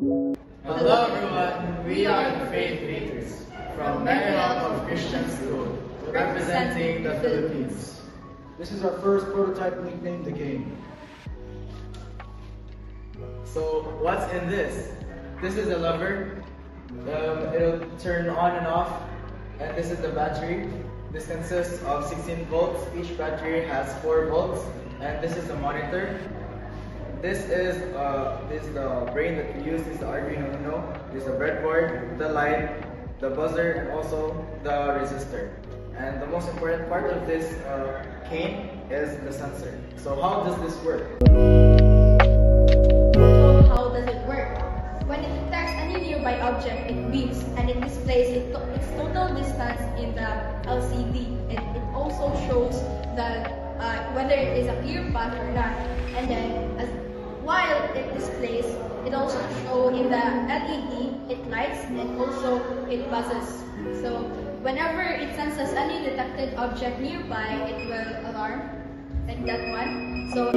Hello everyone, we are the Faith Leaders from Manila of Christian School, representing the Philippines. This is our first prototype nickname, The Game. So what's in this? This is a lever. It'll turn on and off. And this is the battery. This consists of 16 volts. Each battery has 4 volts. And this is the monitor. This is the brain that we use. This is the Arduino Uno. This is the breadboard, the light, the buzzer, and also the resistor. And the most important part of this cane is the sensor. So how does this work? So how does it work? When it detects any nearby object, it beeps and it displays its total distance in the LCD. It also shows that whether it is a clear path or not. And then while it displays, it also shows in the LED, it lights and also it buzzes. So whenever it senses any detected object nearby, it will alarm, like that one. So